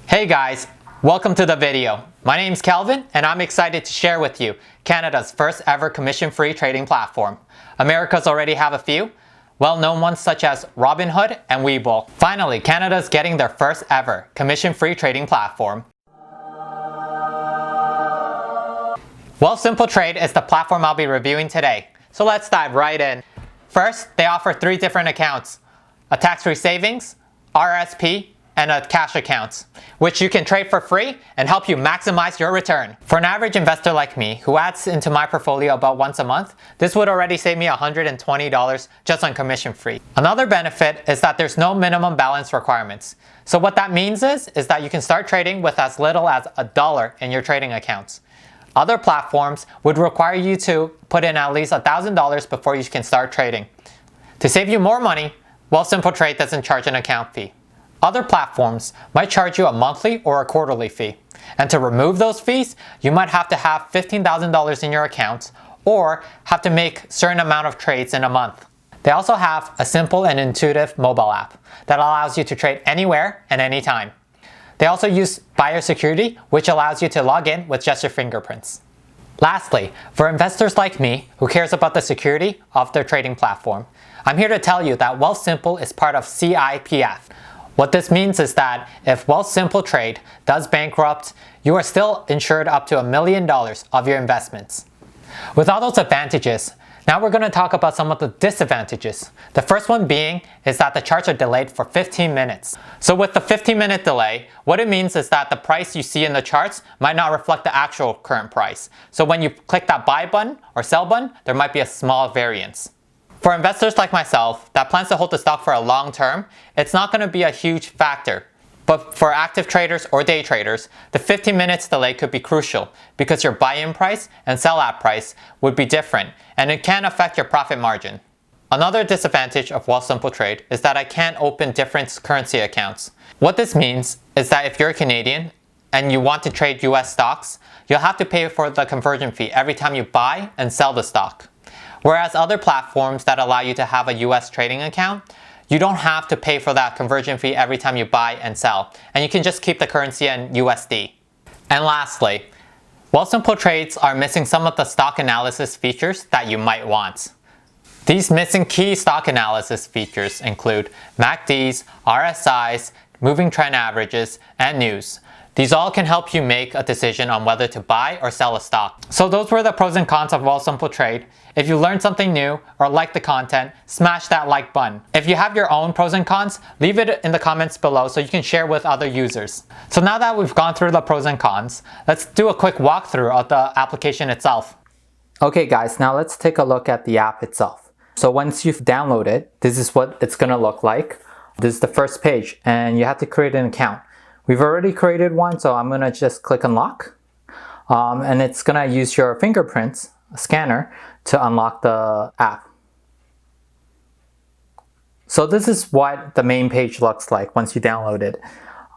Hey guys, welcome to the video. My name's Kelvin and I'm excited to share with you Canada's first ever commission-free trading platform. America's already have a few, well-known ones such as Robinhood and Webull. Finally, Canada's getting their first ever commission-free trading platform. Wealthsimple Trade is the platform I'll be reviewing today, so let's dive right in. First, they offer 3 different accounts: a tax-free savings, RSP, and a cash account, which you can trade for free and help you maximize your return. For an average investor like me, who adds into my portfolio about once a month, this would already save me $120 just on commission free. Another benefit is that there's no minimum balance requirements. So what that means is that you can start trading with as little as $1 in your trading accounts. Other platforms would require you to put in at least $1,000 before you can start trading. To save you more money, Wealthsimple Trade doesn't charge an account fee. Other platforms might charge you a monthly or a quarterly fee. And to remove those fees, you might have to have $15,000 in your account or have to make a certain amount of trades in a month. They also have a simple and intuitive mobile app that allows you to trade anywhere and anytime. They also use buyer security, which allows you to log in with just your fingerprints. Lastly, for investors like me who cares about the security of their trading platform, I'm here to tell you that Wealthsimple is part of CIPF. What this means is that if Wealthsimple Trade does bankrupt, you are still insured up to $1 million of your investments. With all those advantages, now we're going to talk about some of the disadvantages. The first one being is that the charts are delayed for 15 minutes. So with the 15-minute delay, what it means is that the price you see in the charts might not reflect the actual current price. So when you click that buy button or sell button, there might be a small variance. For investors like myself that plans to hold the stock for a long term, it's not going to be a huge factor. But for active traders or day traders, the 15 minutes delay could be crucial because your buy-in price and sell-out price would be different, and it can affect your profit margin. Another disadvantage of Wealthsimple Trade is that I can't open different currency accounts. What this means is that if you're a Canadian and you want to trade US stocks, you'll have to pay for the conversion fee every time you buy and sell the stock. Whereas other platforms that allow you to have a US trading account, you don't have to pay for that conversion fee every time you buy and sell, and you can just keep the currency in USD. And lastly, Wealthsimple Trades are missing some of the stock analysis features that you might want. These missing key stock analysis features include MACDs, RSIs, moving trend averages, and news. These all can help you make a decision on whether to buy or sell a stock. So those were the pros and cons of Wealthsimple Trade. If you learned something new or like the content, smash that like button. If you have your own pros and cons, leave it in the comments below so you can share with other users. So now that we've gone through the pros and cons, let's do a quick walkthrough of the application itself. Okay guys, now let's take a look at the app itself. So once you've downloaded it, this is what it's going to look like. This is the first page and you have to create an account. We've already created one, so I'm going to just click unlock. And it's going to use your fingerprints, scanner, to unlock the app. So this is what the main page looks like once you download it.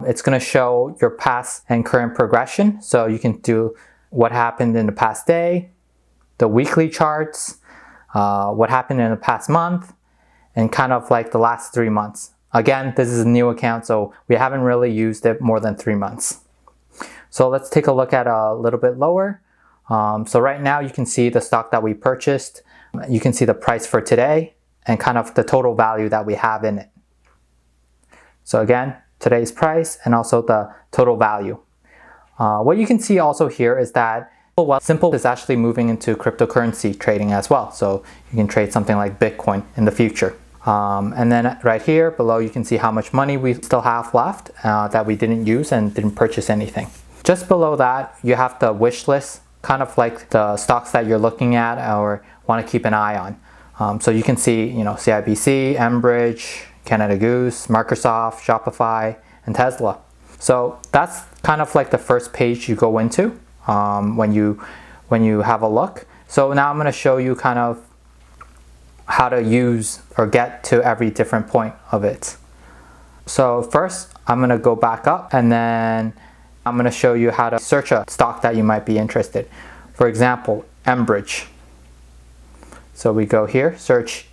It's going to show your past and current progression. So you can do what happened in the past day, the weekly charts, what happened in the past month, and kind of like the last 3 months. Again, this is a new account, so we haven't really used it more than 3 months. So let's take a look at a little bit lower. So right now you can see the stock that we purchased. You can see the price for today and kind of the total value that we have in it. So again, today's price and also the total value. What you can see also here is that Wealthsimple is actually moving into cryptocurrency trading as well. So you can trade something like Bitcoin in the future. And then right here below you can see how much money we still have left that we didn't use and didn't purchase anything. Just below that you have the wish list, kind of like the stocks that you're looking at or want to keep an eye on. So you can see, CIBC, Enbridge, Canada Goose, Microsoft, Shopify, and Tesla. So that's kind of like the first page you go into when you have a look. So now I'm going to show you kind of how to use or get to every different point of it. So first I'm going to go back up and then I'm going to show you how to search a stock that you might be interested. For example, Enbridge. So we go here, search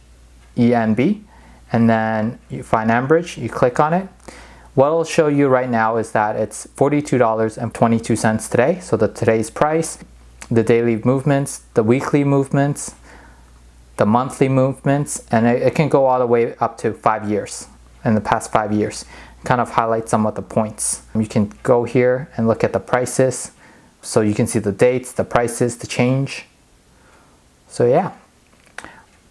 ENB, and then you find Enbridge, you click on it. What it'll show you right now is that it's $42.22 today, so today's price, the daily movements, the weekly movements, the monthly movements, and it can go all the way up to 5 years, in the past 5 years. Kind of highlight some of the points. You can go here and look at the prices, so you can see the dates, the prices, the change. So yeah,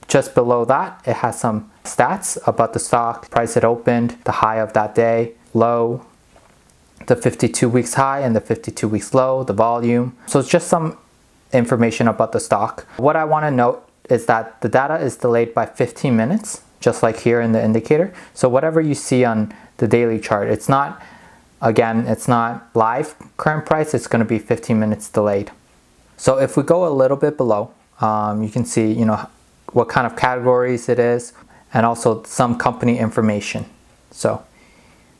just below that, it has some stats about the stock, price it opened, the high of that day, low, the 52 weeks high and the 52 weeks low, the volume. So it's just some information about the stock. What I want to note is that the data is delayed by 15 minutes, just like here in the indicator. So whatever you see on the daily chart, it's not, again, it's not live current price, it's going to be 15 minutes delayed. So if we go a little bit below, you can see, you know, what kind of categories it is, and also some company information. So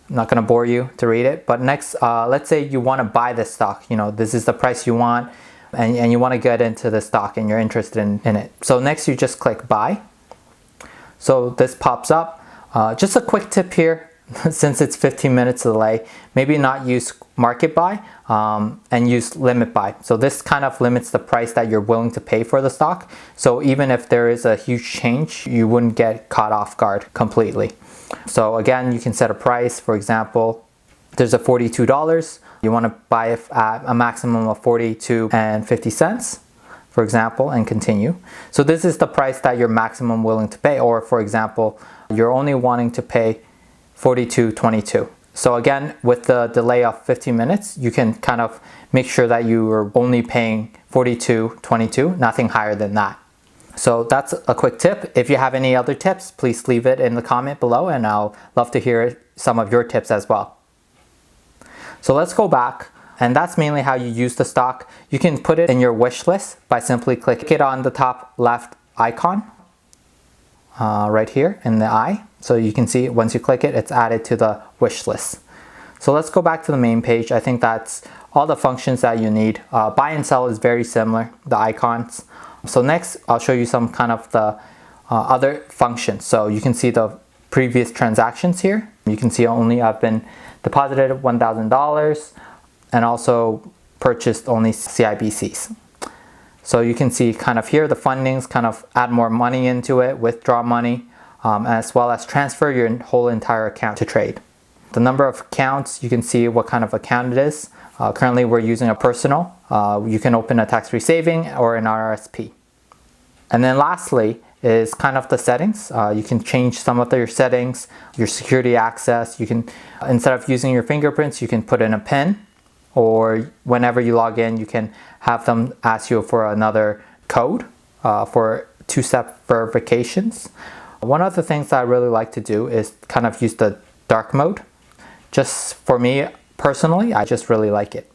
I'm not going to bore you to read it, but next, let's say you want to buy this stock. You know, this is the price you want, and you want to get into the stock and you're interested in it. So next you just click buy. So this pops up. Just a quick tip here, since it's 15 minutes delay, maybe not use market buy and use limit buy. So this kind of limits the price that you're willing to pay for the stock. So even if there is a huge change, you wouldn't get caught off guard completely. So again, you can set a price. For example, there's a $42. You want to buy it at a maximum of $42.50, for example, and continue. So this is the price that you're maximum willing to pay. Or for example, you're only wanting to pay $42.22. So again, with the delay of 15 minutes, you can kind of make sure that you are only paying $42.22, nothing higher than that. So that's a quick tip. If you have any other tips, please leave it in the comment below, and I'll love to hear some of your tips as well. So let's go back, and that's mainly how you use the stock. You can put it in your wish list by simply clicking it on the top left icon right here in the eye. So you can see once you click it, it's added to the wish list. So let's go back to the main page. I think that's all the functions that you need. Buy and sell is very similar, the icons. So next, I'll show you some kind of the other functions. So you can see the previous transactions here. You can see only I've been deposited $1,000 and also purchased only CIBCs. So you can see kind of here the fundings, kind of add more money into it, withdraw money, as well as transfer your whole entire account to trade. The number of accounts, you can see what kind of account it is. Currently we're using a personal. You can open a tax-free saving or an RRSP. And then lastly is kind of the settings. You can change some of your settings, your security access. You can, instead of using your fingerprints, you can put in a PIN, or whenever you log in, you can have them ask you for another code for two-step verifications. One of the things that I really like to do is kind of use the dark mode. Just for me personally, I just really like it.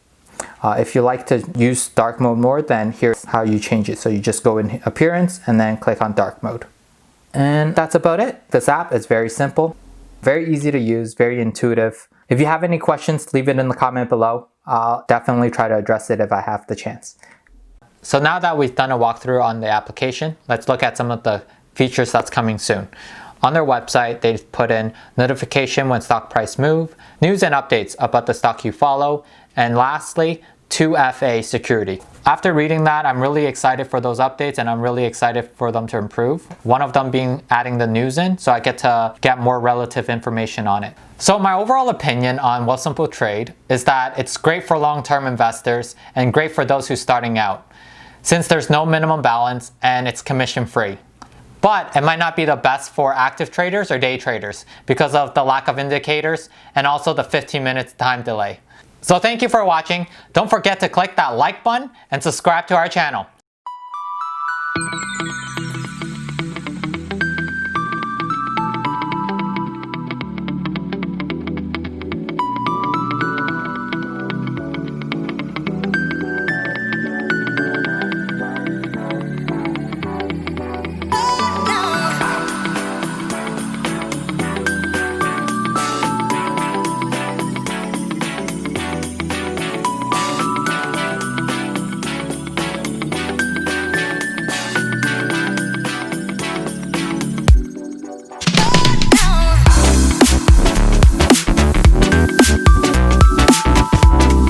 If you like to use dark mode more, then here's how you change it. So you just go in appearance and then click on dark mode. And that's about it. This app is very simple, very easy to use, very intuitive. If you have any questions, leave it in the comment below. I'll definitely try to address it if I have the chance. So now that we've done a walkthrough on the application, let's look at some of the features that's coming soon. On their website, they've put in notification when stock price move, news and updates about the stock you follow, and lastly, 2FA security. After reading that, I'm really excited for those updates, and I'm really excited for them to improve. One of them being adding the news in, so I get to get more relative information on it. So my overall opinion on Wealthsimple Trade is that it's great for long-term investors and great for those who's starting out, since there's no minimum balance and it's commission-free. But it might not be the best for active traders or day traders because of the lack of indicators and also the 15 minutes time delay. So thank you for watching. Don't forget to click that like button and subscribe to our channel.